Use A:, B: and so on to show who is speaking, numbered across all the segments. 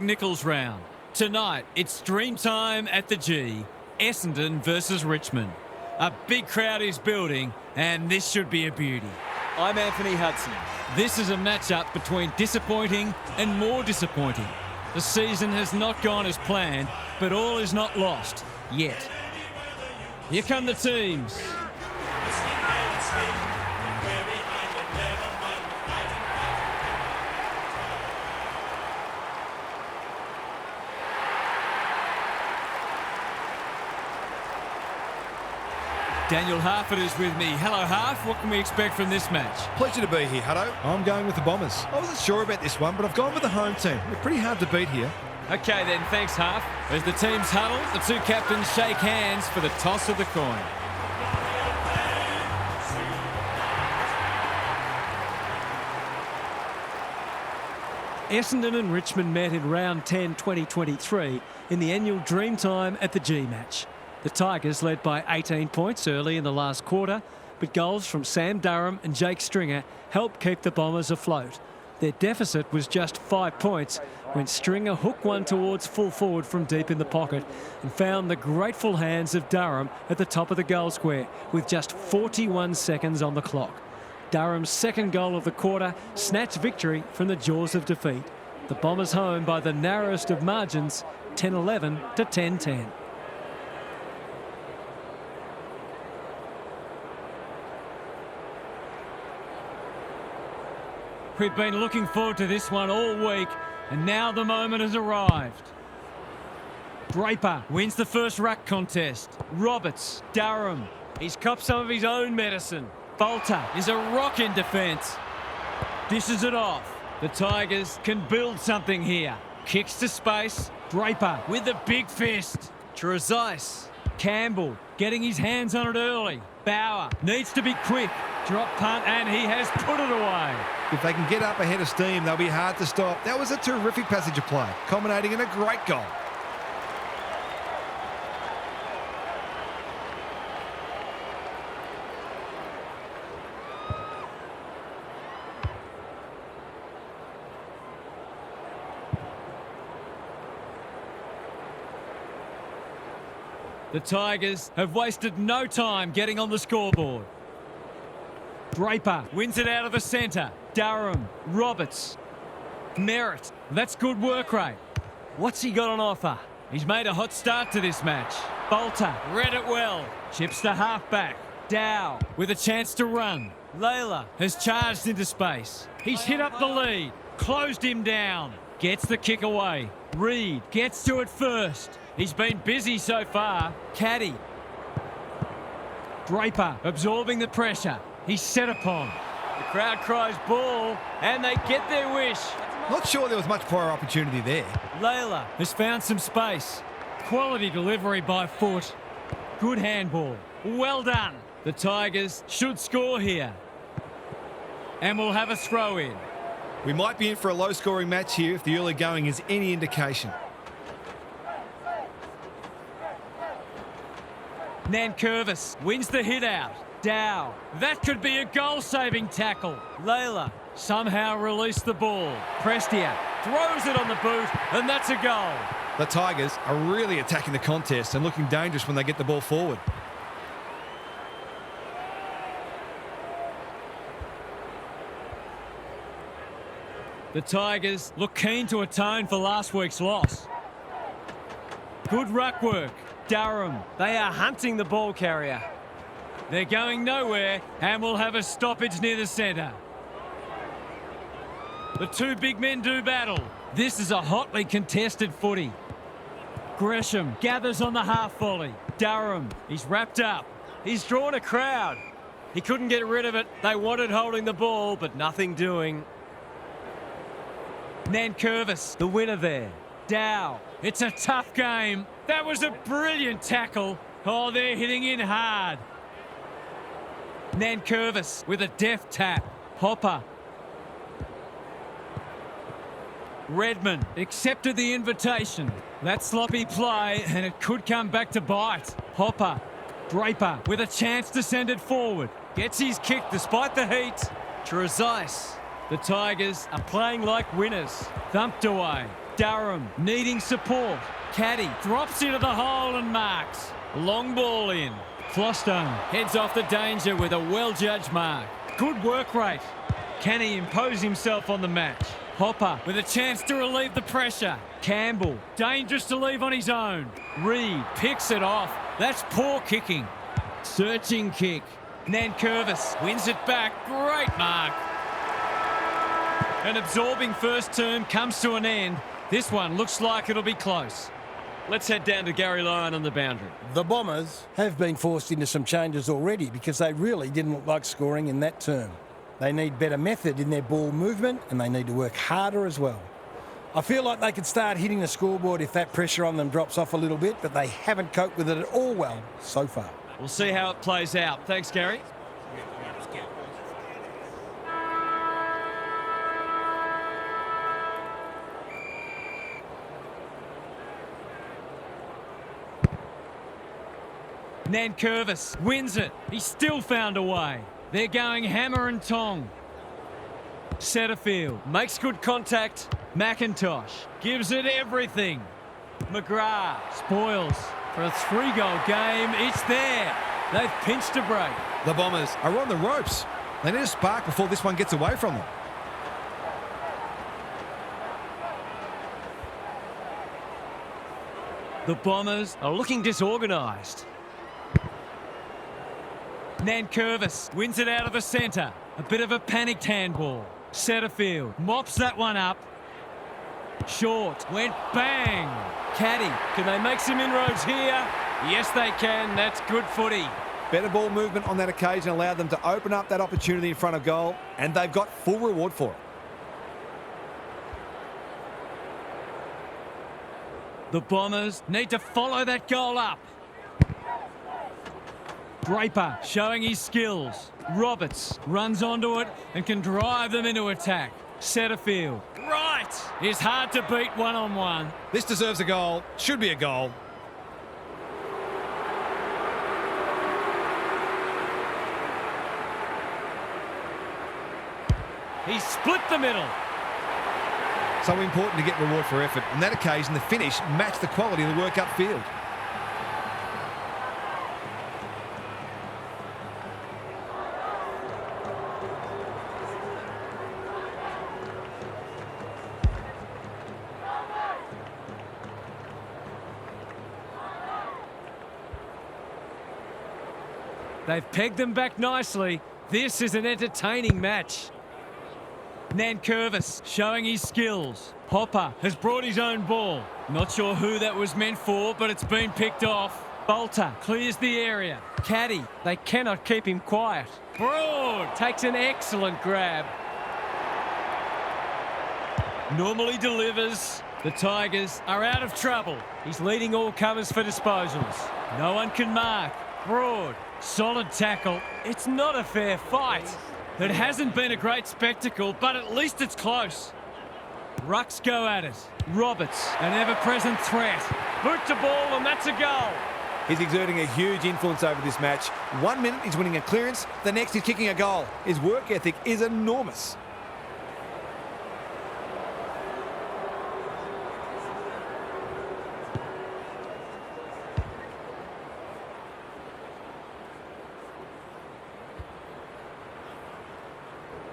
A: Nichols round. Tonight, it's dream time at the G. Essendon versus Richmond. A big crowd is building, and this should be a beauty.
B: I'm Anthony Hudson.
A: This is a matchup between disappointing and more disappointing. The season has not gone as planned, but all is not lost yet. Here come the teams. Daniel Harford is with me. Hello, Harf. What can we expect from this match?
C: Pleasure to be here, Hutto. I'm going with the Bombers. I wasn't sure about this one, but I've gone with the home team. They're pretty hard to beat here.
A: Okay then, thanks, Harf. As the teams huddle, the two captains shake hands for the toss of the coin. Essendon and Richmond met in round 10 2023 in the annual Dreamtime at the G match. The Tigers led by 18 points early in the last quarter, but goals from Sam Durham and Jake Stringer helped keep the Bombers afloat. Their deficit was just 5 points when Stringer hooked one towards full forward from deep in the pocket and found the grateful hands of Durham at the top of the goal square with just 41 seconds on the clock. Durham's second goal of the quarter snatched victory from the jaws of defeat. The Bombers home by the narrowest of margins, 10-11 to 10-10. We've been looking forward to this one all week, and now the moment has arrived. Draper wins the first ruck contest. Roberts, Durham, he's copped some of his own medicine. Bolter is a rock in defence. Dishes it off. The Tigers can build something here. Kicks to space. Draper with a big fist. Trezise. Campbell getting his hands on it early. Bauer needs to be quick. Drop punt, and he has put it away.
C: If they can get up ahead of steam, they'll be hard to stop. That was a terrific passage of play, culminating in a great goal.
A: The Tigers have wasted no time getting on the scoreboard. Draper wins it out of the centre. Durham, Roberts, Merritt. That's good work rate. What's he got on offer? He's made a hot start to this match. Bolter read it well. Chips to half-back. Dow with a chance to run. Layla has charged into space. He's hit up the lead. Closed him down. Gets the kick away. Reed gets to it first. He's been busy so far. Caddy. Draper absorbing the pressure. He's set upon. The crowd cries ball, and they get their wish.
C: Not sure there was much prior opportunity there.
A: Layla has found some space. Quality delivery by foot. Good handball. Well done. The Tigers should score here. And we'll have a throw in.
C: We might be in for a low-scoring match here if the early going is any indication.
A: Nankervis wins the hit out. Dow. That could be a goal-saving tackle. Layla somehow released the ball. Prestia throws it on the boot, and that's a goal.
C: The Tigers are really attacking the contest and looking dangerous when they get the ball forward.
A: The Tigers look keen to atone for last week's loss. Good ruck work. Durham. They are hunting the ball carrier. They're going nowhere, and we'll have a stoppage near the centre. The two big men do battle. This is a hotly contested footy. Gresham gathers on the half volley. Durham, he's wrapped up. He's drawn a crowd. He couldn't get rid of it. They wanted holding the ball, but nothing doing. Nankervis, the winner there. Dow. It's a tough game. That was a brilliant tackle. Oh, they're hitting in hard. Nankervis with a deft tap. Hopper. Redmond accepted the invitation. That sloppy play, and it could come back to bite. Hopper. Draper with a chance to send it forward. Gets his kick despite the heat. Trezise. The Tigers are playing like winners. Thumped away. Durham needing support. Caddy drops into the hole and marks. Long ball in. Flostone heads off the danger with a well-judged mark. Good work rate. Can he impose himself on the match? Hopper with a chance to relieve the pressure. Campbell, dangerous to leave on his own. Reed picks it off. That's poor kicking. Searching kick. Nankervis wins it back. Great mark. An absorbing first term comes to an end. This one looks like it'll be close. Let's head down to Gary Lyon on the boundary.
B: The Bombers have been forced into some changes already because they really didn't look like scoring in that term. They need better method in their ball movement and they need to work harder as well. I feel like they could start hitting the scoreboard if that pressure on them drops off a little bit, but they haven't coped with it at all well so far.
A: We'll see how it plays out. Thanks, Gary. Nankervis wins it. He still found a way. They're going hammer and tong. Setterfield makes good contact. McIntosh gives it everything. McGrath spoils for a 3-goal game. It's there. They've pinched a break.
C: The Bombers are on the ropes. They need a spark before this one gets away from them.
A: The Bombers are looking disorganised. Nankervis wins it out of the centre. A bit of a panicked handball. Setterfield mops that one up. Short went bang. Caddy, can they make some inroads here? Yes, they can. That's good footy.
C: Better ball movement on that occasion allowed them to open up that opportunity in front of goal, and they've got full reward for it.
A: The Bombers need to follow that goal up. Draper showing his skills. Roberts runs onto it and can drive them into attack. Setterfield, right, is hard to beat one-on-one.
C: This deserves a goal. Should be a goal.
A: He split the middle.
C: So important to get reward for effort. On that occasion, the finish matched the quality of the work upfield.
A: They've pegged them back nicely. This is an entertaining match. Nankervis showing his skills. Hopper has brought his own ball. Not sure who that was meant for, but it's been picked off. Bolter clears the area. Caddy, they cannot keep him quiet. Broad takes an excellent grab. Normally delivers. The Tigers are out of trouble. He's leading all comers for disposals. No one can mark. Broad, solid tackle. It's not a fair fight. It hasn't been a great spectacle, but at least it's close. Rucks go at it. Roberts, an ever-present threat. Boot to ball, and that's a goal.
C: He's exerting a huge influence over this match. 1 minute he's winning a clearance, the next he's kicking a goal. His work ethic is enormous.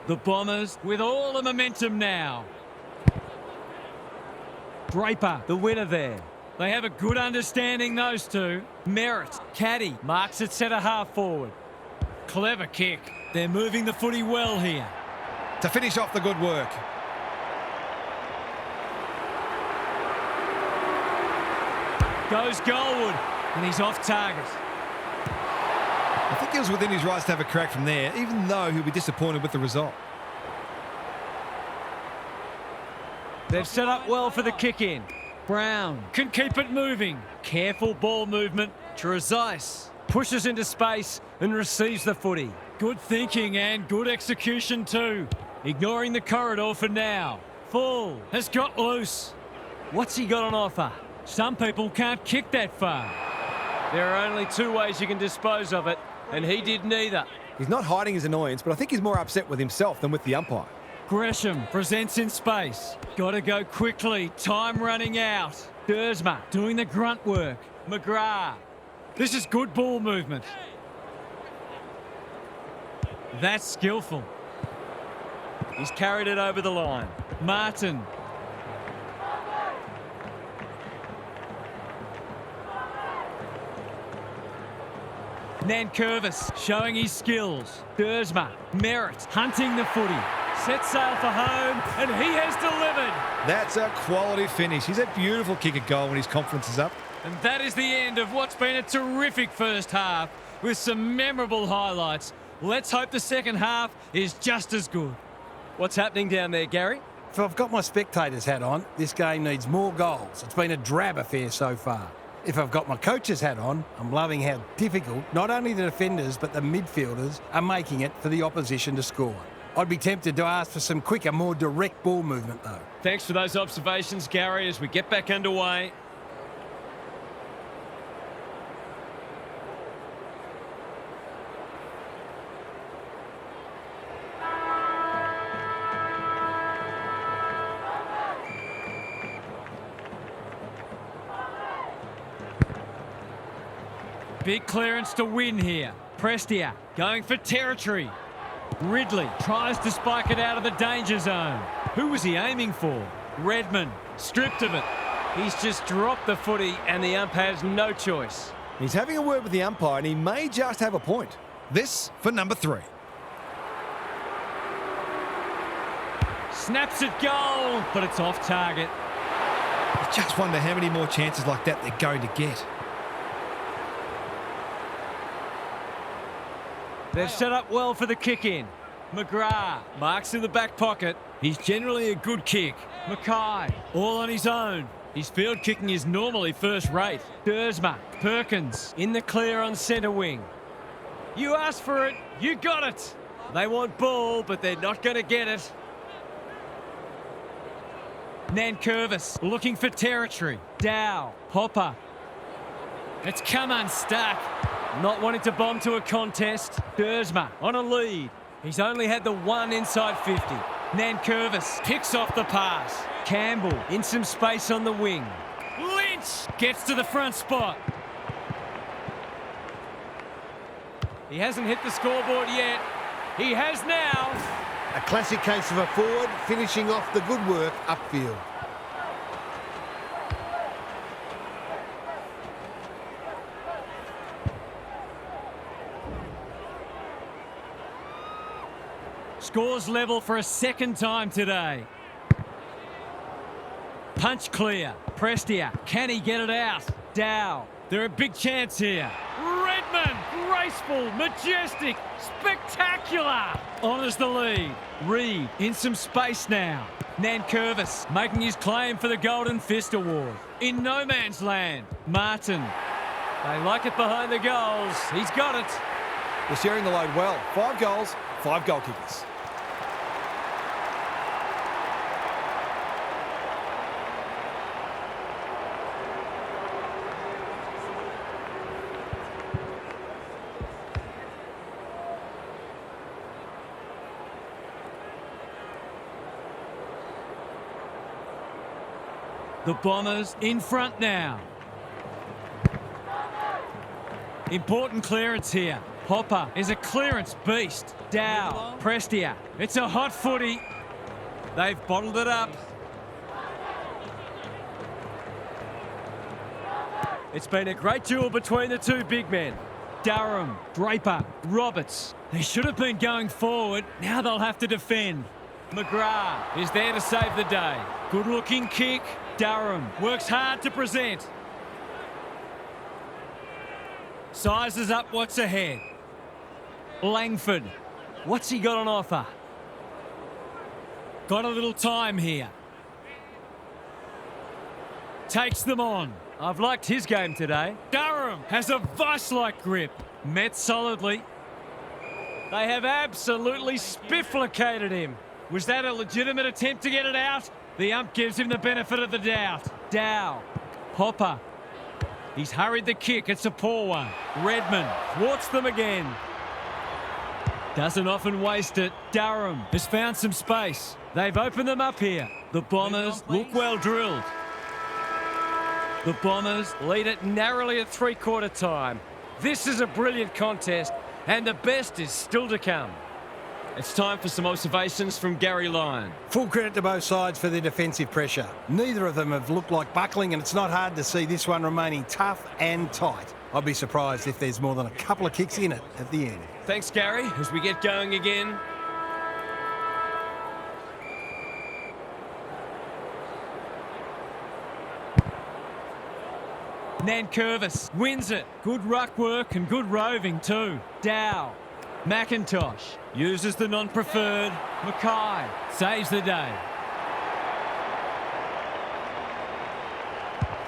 A: The Bombers with all the momentum now. Draper, the winner there. They have a good understanding, those two. Merritt, Caddy, marks it centre half forward. Clever kick. They're moving the footy well here.
C: To finish off the good work.
A: Goes goalward, and he's off target.
C: I think he was within his rights to have a crack from there, even though he'll be disappointed with the result.
A: They've set up well for the kick-in. Brown can keep it moving. Careful ball movement. Trezise pushes into space and receives the footy. Good thinking and good execution too. Ignoring the corridor for now. Full has got loose. What's he got on offer? Some people can't kick that far. There are only two ways you can dispose of it, and he did neither.
C: He's not hiding his annoyance, but I think he's more upset with himself than with the umpire.
A: Gresham presents in space. Got to go quickly. Time running out. Dersma doing the grunt work. McGrath. This is good ball movement. That's skillful. He's carried it over the line. Martin. Nankervis showing his skills. Dersma, Merritt hunting the footy. Set sail for home, and he has delivered.
C: That's a quality finish. He's a beautiful kick at goal when his confidence is up.
A: And that is the end of what's been a terrific first half with some memorable highlights. Let's hope the second half is just as good. What's happening down there, Gary?
B: If I've got my spectator's hat on, this game needs more goals. It's been a drab affair so far. If I've got my coach's hat on, I'm loving how difficult not only the defenders but the midfielders are making it for the opposition to score. I'd be tempted to ask for some quicker, more direct ball movement though.
A: Thanks for those observations, Gary, as we get back underway. Big clearance to win here. Prestia going for territory. Ridley tries to spike it out of the danger zone. Who was he aiming for? Redmond, stripped of it. He's just dropped the footy and the ump has no choice.
C: He's having a word with the umpire and he may just have a point. This for number 3.
A: Snaps it goal, but it's off target.
C: I just wonder how many more chances like that they're going to get.
A: They've set up well for the kick-in. McGrath marks in the back pocket. He's generally a good kick. Mackay, all on his own. His field kicking is normally first rate. Dersma, Perkins, in the clear on centre wing. You asked for it, you got it. They want ball, but they're not going to get it. Nankervis looking for territory. Dow, Hopper. It's come unstuck. Not wanting to bomb to a contest. Dersma on a lead. He's only had the one inside 50. Nankervis picks off the pass. Campbell in some space on the wing. Lynch gets to the front spot. He hasn't hit the scoreboard yet. He has now.
D: A classic case of a forward finishing off the good work upfield.
A: Scores level for a second time today. Punch clear. Prestia. Can he get it out? Dow. They're a big chance here. Redmond. Graceful. Majestic. Spectacular. Honours the lead. Reed in some space now. Nankervis making his claim for the Golden Fist Award. In no man's land. Martin. They like it behind the goals. He's got it.
C: They're sharing the load well. 5 goals, 5 goal kickers.
A: The Bombers in front now. Important clearance here. Hopper is a clearance beast. Dow, Prestia. It's a hot footy. They've bottled it up. It's been a great duel between the two big men. Durham, Draper, Roberts. They should have been going forward. Now they'll have to defend. McGrath is there to save the day. Good-looking kick. Durham works hard to present. Sizes up what's ahead. Langford. What's he got on offer? Got a little time here. Takes them on. I've liked his game today. Durham has a vice-like grip. Met solidly. They have absolutely spifflicated him. Was that a legitimate attempt to get it out? The ump gives him the benefit of the doubt. Dow. Hopper. He's hurried the kick. It's a poor one. Redmond thwarts them again. Doesn't often waste it. Durham has found some space. They've opened them up here. The Bombers look well drilled. The Bombers lead it narrowly at three-quarter time. This is a brilliant contest, and the best is still to come. It's time for some observations from Gary Lyon.
B: Full credit to both sides for their defensive pressure. Neither of them have looked like buckling, and it's not hard to see this one remaining tough and tight. I'd be surprised if there's more than a couple of kicks in it at the end.
A: Thanks, Gary, as we get going again. Nankervis wins it. Good ruck work and good roving too. Dow. McIntosh uses the non-preferred. Mackay saves the day.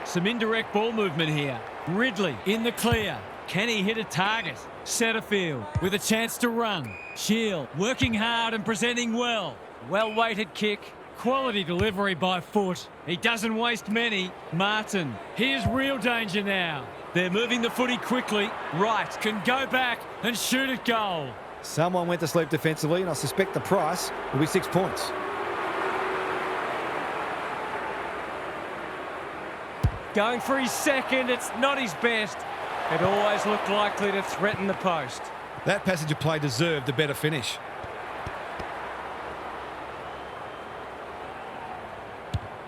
A: Some indirect ball movement here. Ridley in the clear. Can he hit a target? Setterfield with a chance to run. Shield working hard and presenting well. Well-weighted kick. Quality delivery by foot. He doesn't waste many. Martin. Here's real danger now. They're moving the footy quickly. Wright can go back and shoot at goal.
C: Someone went to sleep defensively, and I suspect the price will be 6 points.
A: Going for his second. It's not his best. It always looked likely to threaten the post.
C: That passage of play deserved a better finish.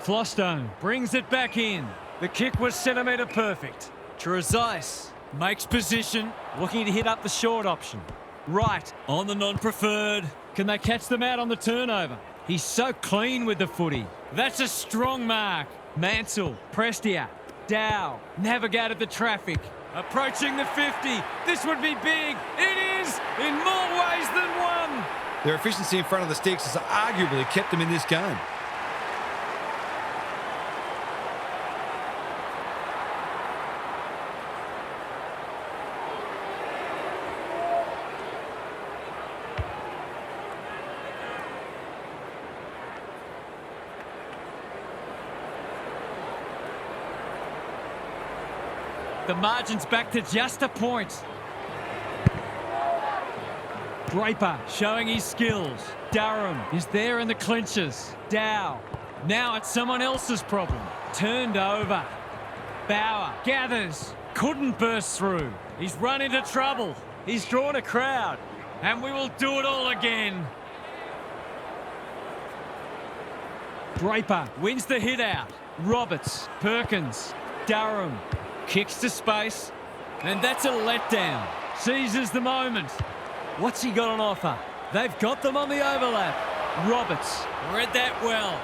A: Flostone brings it back in. The kick was centimetre perfect. Trezise makes position, looking to hit up the short option. Wright on the non-preferred. Can they catch them out on the turnover? He's so clean with the footy. That's a strong mark. Mansell, Prestia, Dow navigated the traffic. Approaching the 50. This would be big. It is in more ways than one.
C: Their efficiency in front of the sticks has arguably kept them in this game.
A: The margin's back to just a point. Draper showing his skills. Durham is there in the clinches. Dow. Now it's someone else's problem. Turned over. Bauer gathers. Couldn't burst through. He's run into trouble. He's drawn a crowd. And we will do it all again. Draper wins the hit out. Roberts. Perkins. Durham. Kicks to space, and that's a letdown. Seizes the moment. What's he got on offer? They've got them on the overlap. Roberts read that well.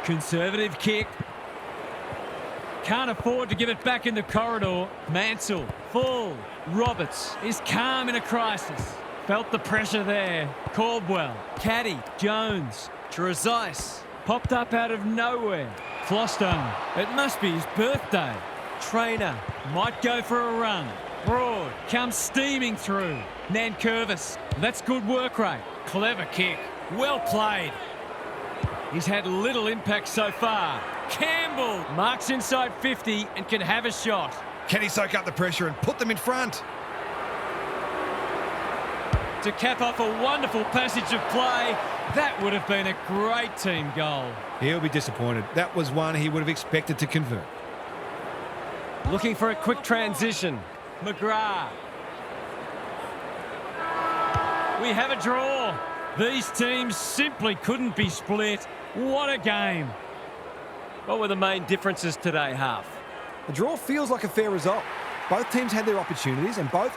A: Conservative kick. Can't afford to give it back in the corridor. Mansell, full. Roberts is calm in a crisis. Felt the pressure there. Caldwell, Caddy, Jones, Trezise. Popped up out of nowhere. Flostone, it must be his birthday. Trainer might go for a run. Broad comes steaming through. Nankervis, that's good work rate. Clever kick, well played. He's had little impact so far. Campbell marks inside 50 and can have a shot.
C: Can he soak up the pressure and put them in front?
A: To cap off a wonderful passage of play, that would have been a great team goal.
C: He'll be disappointed. That was one he would have expected to convert.
A: Looking for a quick transition. McGrath. We have a draw. These teams simply couldn't be split. What a game. What were the main differences today, Half?
C: The draw feels like a fair result. Both teams had their opportunities and both